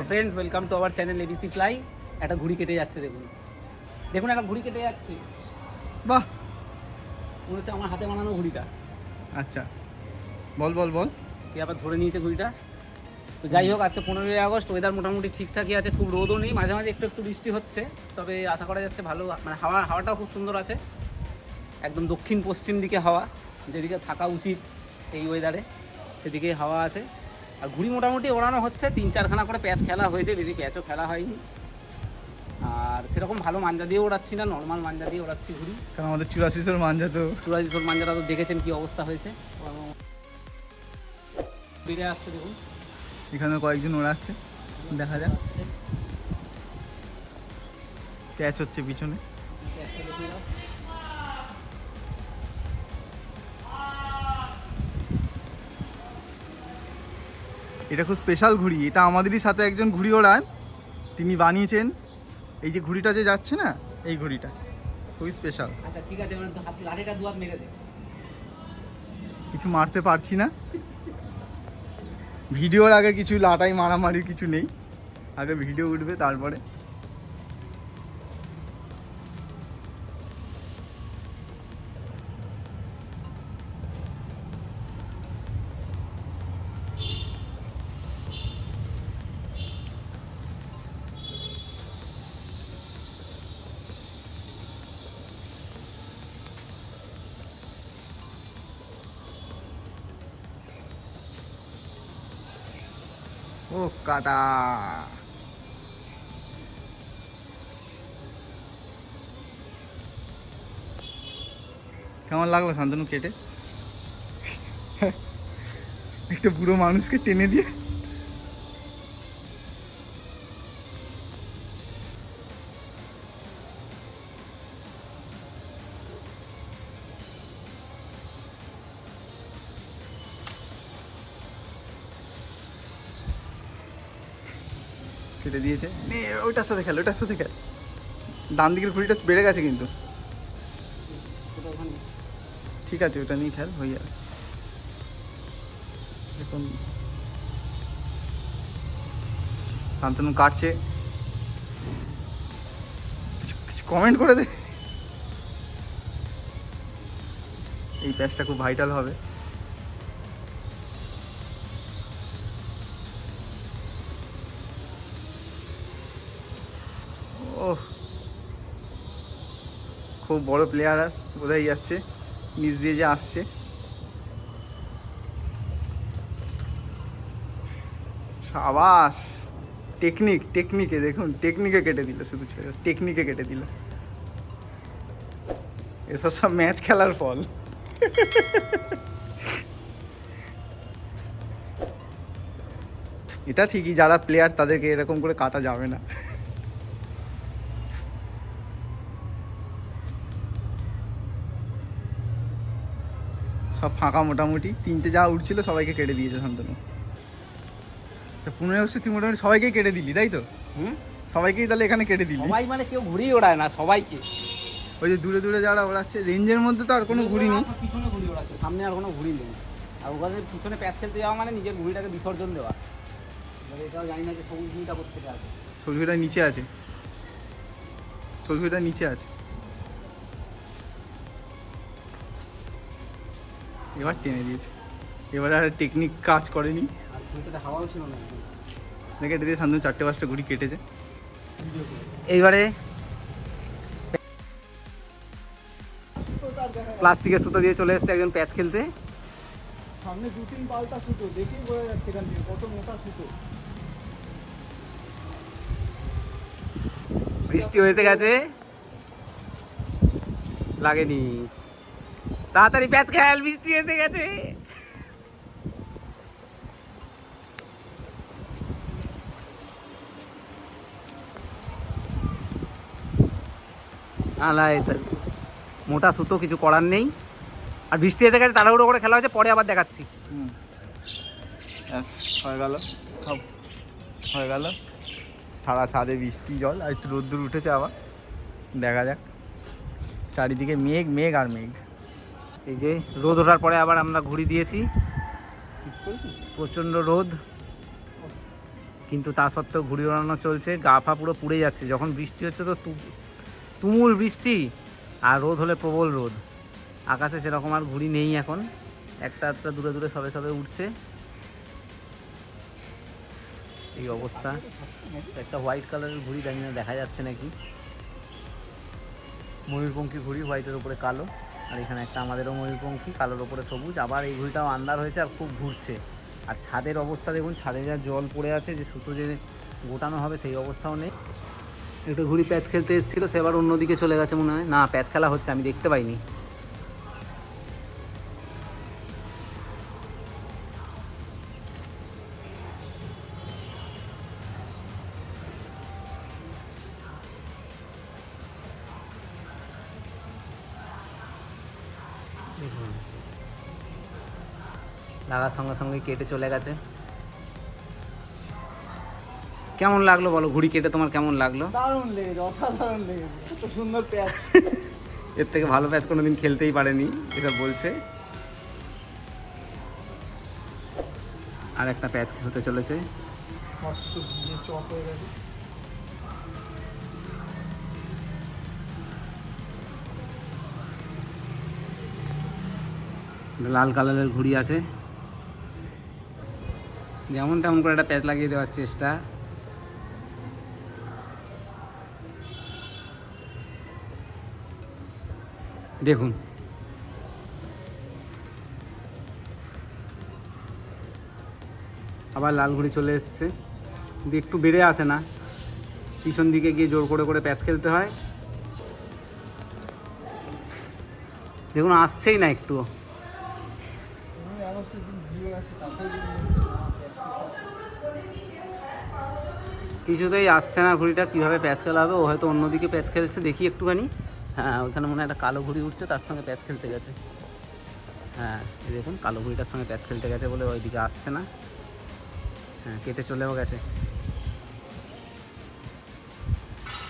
Friends, welcome to our channel ABC fly. একটা ঘুড়ি কেটে যাচ্ছে, দেখুন দেখুন একটা ঘুড়ি কেটে যাচ্ছে। বাহ, মনে হচ্ছে আমার হাতে বানানো ঘুড়িটা। আচ্ছা বল বল বল। কে আবার ধরে নিয়েছে ঘুড়িটা। তো যাই হোক, আজকে 15ই আগস্ট, ওয়েদার মোটামুটি ঠিকঠাকই আছে, খুব রোদও নেই, মাঝে মাঝে একটু একটু বৃষ্টি হচ্ছে, তবে আশা করা যাচ্ছে ভালো, মানে হাওয়াটাও খুব সুন্দর আছে, একদম দক্ষিণ পশ্চিম দিকে হাওয়া, যেদিকে থাকা উচিত এই ওয়েদারে সেদিকেই হাওয়া আছে। আর ঘুড়ি মোটামুটি ওড়ানো হচ্ছে, 3-4খানা করে প্যাচ খেলা হয়েছে, বেশি প্যাচও খেলা হয়নি। আর সেরকম ভালো মাঞ্জা দিয়ে ওড়াচ্ছি না, নর্মাল মাঞ্জা দিয়ে ওড়াচ্ছি ঘুড়ি। কারণ আমাদের 84 মাঞ্জা তো চুরাশিশোর মাঞ্জাটা তো দেখেছেন কি অবস্থা হয়েছে, বেড়ে আসছে দেখুন। এখানে কয়েকজন ওড়াচ্ছে, দেখা যাক। ক্যাচ হচ্ছে পিছনে। এটা খুব স্পেশাল ঘুড়ি, এটা আমাদেরই সাথে একজন ঘুড়ি ওড়ান, তিনি বানিয়েছেন। এই যে ঘুড়িটা যে যাচ্ছে না, এই ঘুড়িটা খুবই স্পেশাল। আচ্ছা ঠিক আছে, মানে লাঠিটা দুয়াত মেরে দে। কিছু মারতে পারছি না, ভিডিওর আগে কিছু লাটাই মারামারির কিছু নেই, আগে ভিডিও উঠবে তারপরে। ও কাটা, কেমন লাগলো শান্তনু কেটে? একটা বুড়ো মানুষকে টেনে দিয়ে। কেটে দিয়েছে, নে ওইটার সাথে খেল, ওইটার সাথে খেল। ডান দিকের ঘুড়িটা বেড়ে গেছে কিন্তু, ঠিক আছে ওটা নিয়ে খেল, হয়ে যাবে। দেখুন শান্তনু কাটছে, কিছু কিছু কমেন্ট করে দে। এই প্যাচটা খুব ভাইটাল হবে। ও খুব বড় প্লেয়ার, বোঝাই যাচ্ছে, নিচ দিয়ে যে আসছে। সাবাস, টেকনিকে দেখুন, টেকনিকে কেটে দিল, শুধু ছেড়ে টেকনিকে কেটে দিল। এসব সব ম্যাচ খেলার ফল। এটা ঠিকই, যারা প্লেয়ার তাদেরকে এরকম করে কাটা যাবে না। সব ফাঁকা মোটামুটি, তিনটে যা উঠছিল সবাইকে কেটে দিয়েছে শান্তনু। 15 আগস্টে তুই মোটামুটি সবাইকেই কেটে দিলি, তাই তো? সবাইকেই তাহলে এখানে কেটে দিলি। সবাই মানে কেউ ঘুড়ি ওড়ায় না, সবাইকে। ওই যে দূরে দূরে যারা ওড়াচ্ছে, রেঞ্জের মধ্যে তো আর কোনো ঘুড়ি নেই, পিছনে ঘুড়ি ওড়াচ্ছে, সামনে আর কোনো ঘুড়ি নেই। আর ওখানে পিছনে প্যাচ খেলতে যাওয়া মানে নিজের ঘুড়িটাকে বিসর্জন দেওয়া। এবার এটাও জানি না যে সবুজ ঘুড়িটা কোথেকে আসে। সবজিটা নিচে আছে, সবজিটা নিচে আছে। এবার টেনে দিয়েছে, এবার আর টেকনিক কাজ করেনি। আর ঘুড়িটাতে হাওয়াও ছিল না। দেখে কেটে দিয়ে শান্তনু 4-5টা ঘুড়ি কেটেছে। এইবারে প্লাস্টিকের সুতো দিয়ে চলে এসেছে একজন প্যাচ খেলতে। সামনে 2-3 পাল্টা সুতো, দেখেই বোঝা যাচ্ছে এখান থেকে কত মোটা সুতো। বৃষ্টি হয়েছে গেছে, লাগেনি, তাড়াতাড়ি প্যাচ খেল, বৃষ্টি এসে গেছে। মোটা সুতো, কিছু করার নেই। আর বৃষ্টি এসে গেছে, তাড়াহুড়ো করে খেলা হয়েছে, পরে আবার দেখাচ্ছি। হয়ে গেল, সব হয়ে গেল। সারা ছাদে বৃষ্টি জল, আর একটু রোদ্দুর উঠেছে আবার, দেখা যাক। চারিদিকে মেঘ মেঘ আর মেঘ। এই যে রোদ ওঠার পরে আবার আমরা ঘুড়ি দিয়েছি, প্রচণ্ড রোদ। কিন্তু তা সত্ত্বেও ঘুড়ি ওড়ানো চলছে, গা ফা পুরো পুড়ে যাচ্ছে। যখন বৃষ্টি হচ্ছে তো তুমুল বৃষ্টি, আর রোদ হলে প্রবল রোদ। আকাশে সেরকম আর ঘুড়ি নেই এখন, একটা একটা দূরে দূরে সবে সবে উঠছে। এই অবস্থা। একটা হোয়াইট কালারের ঘুড়ি জানি না দেখা যাচ্ছে নাকি, ময়ূরপঙ্খী ঘুড়ি, হোয়াইটের উপরে কালো। আর এখানে একটা আমাদেরও ময়ূরপঙ্খী, কালোর উপরে সবুজ। আবার এই ঘুড়িটাও আন্দার হয়েছে আর খুব ঘুরছে। আর ছাদের অবস্থা দেখুন, ছাদে যা জল পড়ে আছে, যে সুতো যে গোটানো হবে সেই অবস্থাও নেই। একটা ঘুড়ি প্যাচ খেলতে এসেছিলো, সে আবার অন্যদিকে চলে গেছে মনে হয়। না, প্যাচ খেলা হচ্ছে, আমি দেখতে পাইনি। দেখুন, লাগার সঙ্গে সঙ্গে কেটে চলে গেছে। কেমন লাগলো বলো, ঘুড়ি কেটে তোমার কেমন লাগলো? দারুণ লেগেছে, অসাধারণ লেগেছে, কত সুন্দর প্যাচ। এর থেকে ভালো প্যাচ কোনোদিন খেলতেই পারেনি, এটা বলছে। আর একটা প্যাচ হতে চলেছে। লাল কালারের ঘুড়ি আছে, যেমন তেমন করে একটা প্যাচ লাগিয়ে দেওয়ার চেষ্টা। দেখুন, আবার লাল ঘুড়ি চলে এসছে, কিন্তু একটু বেড়ে আসে না, পিছন দিকে গিয়ে জোর করে করে প্যাচ খেলতে হয়। দেখুন, আসছেই না একটু। কিছুতেই আসছে না ঘুড়িটা, কীভাবে প্যাচ খেলা হবে? ও হয়তো অন্যদিকে প্যাচ খেলছে, দেখি একটুখানি। হ্যাঁ, ওইখানে মনে হয় একটা কালো ঘুড়ি উঠছে, তার সঙ্গে প্যাচ খেলতে গেছে। হ্যাঁ, এই দেখুন, কালো ঘুড়িটার সঙ্গে প্যাচ খেলতে গেছে বলে ওইদিকে আসছে না। হ্যাঁ, কেটে চলেও গেছে।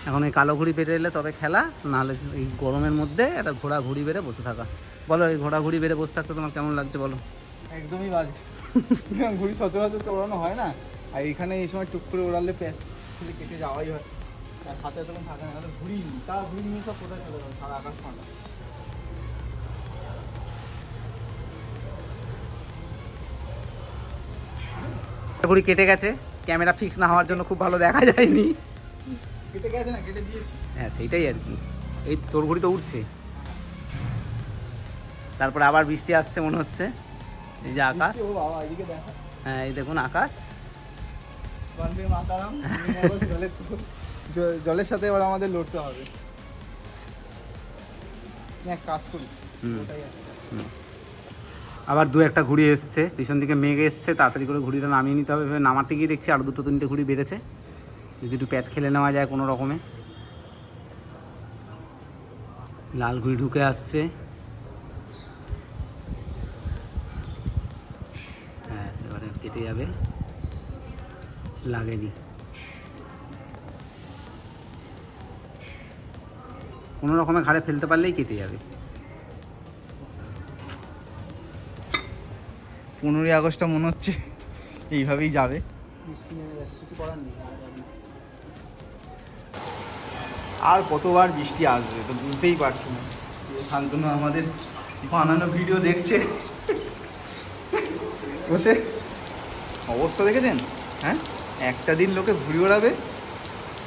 এখন এই কালো ঘুড়ি পেটে এলে তবে খেলা, নাহলে এই গরমের মধ্যে একটা ঘোড়া ঘুড়ি বেড়ে বসে থাকা। বলো, এই ঘোড়া ঘুড়ি বেড়ে বসে থাকতে তোমার কেমন লাগছে বলো? একদমই বাজে। ঘুড়ি সচরাচর তো ওড়ানো হয় না, আর এখানে এই সময় টুক করে ওড়ালে প্যাচ খুলে কেটে যাওয়াই হয়। আর হাতে তখন থাকে না, ঘুড়ি তারা ঘুড়ি নিয়ে সব কোথায় চলে গেল, সারা আকাশ ঠান্ডা। ঘুড়ি কেটে গেছে, ক্যামেরা ফিক্স না হওয়ার জন্য খুব ভালো দেখা যায়নি। কেটে গেছে না, কেটে দিয়েছি। হ্যাঁ, সেইটাই আর কি। এই তোর ঘুড়ি তো উঠছে, তারপরে আবার বৃষ্টি আসছে মনে হচ্ছে। এই যে আকাশ, ও বাবা, এদিকে দেখা। হ্যাঁ এই দেখুন আকাশ। বন্দে মাতারাম। জলের সাথে এবার আমাদের লড়তে হবে। এক কাজ করি, ওটাই আছে। আবার দু একটা ঘুড়ি এসছে, পিছন দিকে মেঘ এসছে, তাড়াতাড়ি করে ঘুড়িটা নামিয়ে নিতে হবে। নামাতে গিয়ে দেখছি আর দুটো তিনটে ঘুড়ি বেড়েছে, যদি একটু প্যাচ খেলে নেওয়া যায় কোনো রকমে। লাল ঘুড়ি ঢুকে আসছে। হ্যাঁ, সেবারে কেটে যাবে, লাগেনি। কোনো রকমে ঘাড়ে ফেলতে পারলেই কেটে যাবে। 15ই আগস্টটা মনে হচ্ছে এইভাবেই যাবে। কিছু করার নেই। আর কতবার বৃষ্টি আসবে তো বুঝতেই পারছি না। শান্তনু আমাদের বানানো ভিডিও দেখছে বসে, অবস্থা দেখেছেন? হ্যাঁ, একটা দিন লোকে ঘুরে ওড়াবে,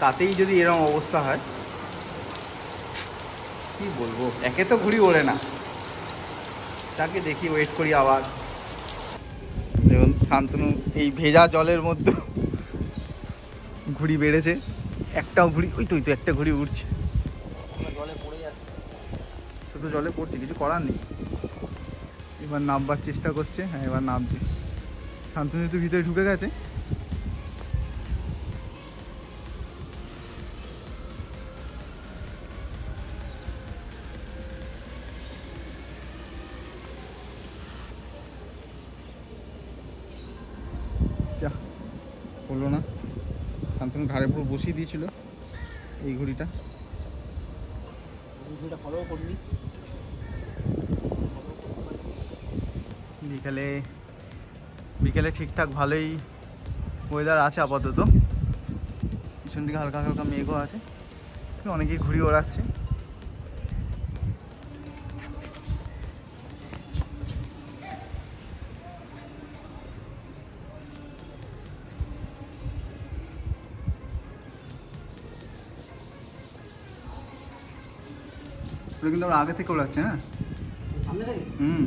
তাতেই যদি এরকম অবস্থা হয়, কি বলবো। একে তো ঘুড়ি ওড়ে না, তাকে দেখি ওয়েট করি আবার। দেখুন শান্তনু এই ভেজা জলের মধ্যে ঘুড়ি বেড়েছে, একটাও ঘুড়ি, ওই তো একটা ঘুড়ি উঠছে, জলে পড়ে যাচ্ছে, শুধু জলে পড়ছে, কিছু করার নেই। এবার নামবার চেষ্টা করছে, হ্যাঁ এবার নামছে। শান্তনু যেহেতু ভিতরে ঢুকে গেছে, হলো না। শান্তনু ঘাড়ে পুরো বসিয়ে দিয়েছিল এই ঘুড়িটা। ঘুড়িটা ফলো করিনি। বিকেলে ঠিকঠাক ভালোই ওয়েদার আছে আপাতত, পিছন দিকে হালকা হালকা মেঘও আছে, অনেকেই ঘুড়ি ওড়াচ্ছে। ওটা কিন্তু আমরা আগে থেকে ওড়াচ্ছে, হ্যাঁ। সামনে থেকে হুম।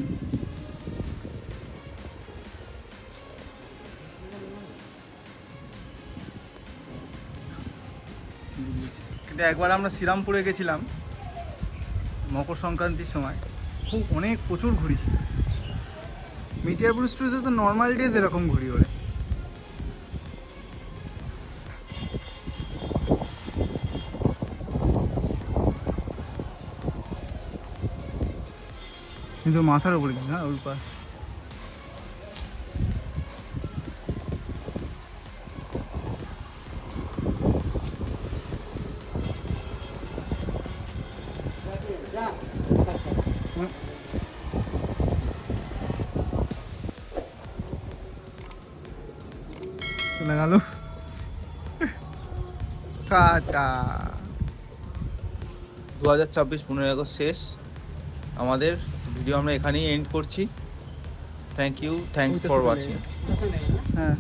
কিন্তু একবার আমরা শ্রীরামপুরে গেছিলাম মকর সংক্রান্তির সময়, খুব প্রচুর ঘুড়ি ছিল। মিটিয়ারপুর স্টুডিওতে তো নর্মাল ডেজ এরকম ঘুড়ি ওড়ে। কিন্তু মাথার উপরে না ওর পাশ। চলে গেল কাটা। 2024 15ই আগস্ট শেষ আমাদের ভিডিও, আমরা এখানেই এন্ড করছি। Thanks for watching. হ্যাঁ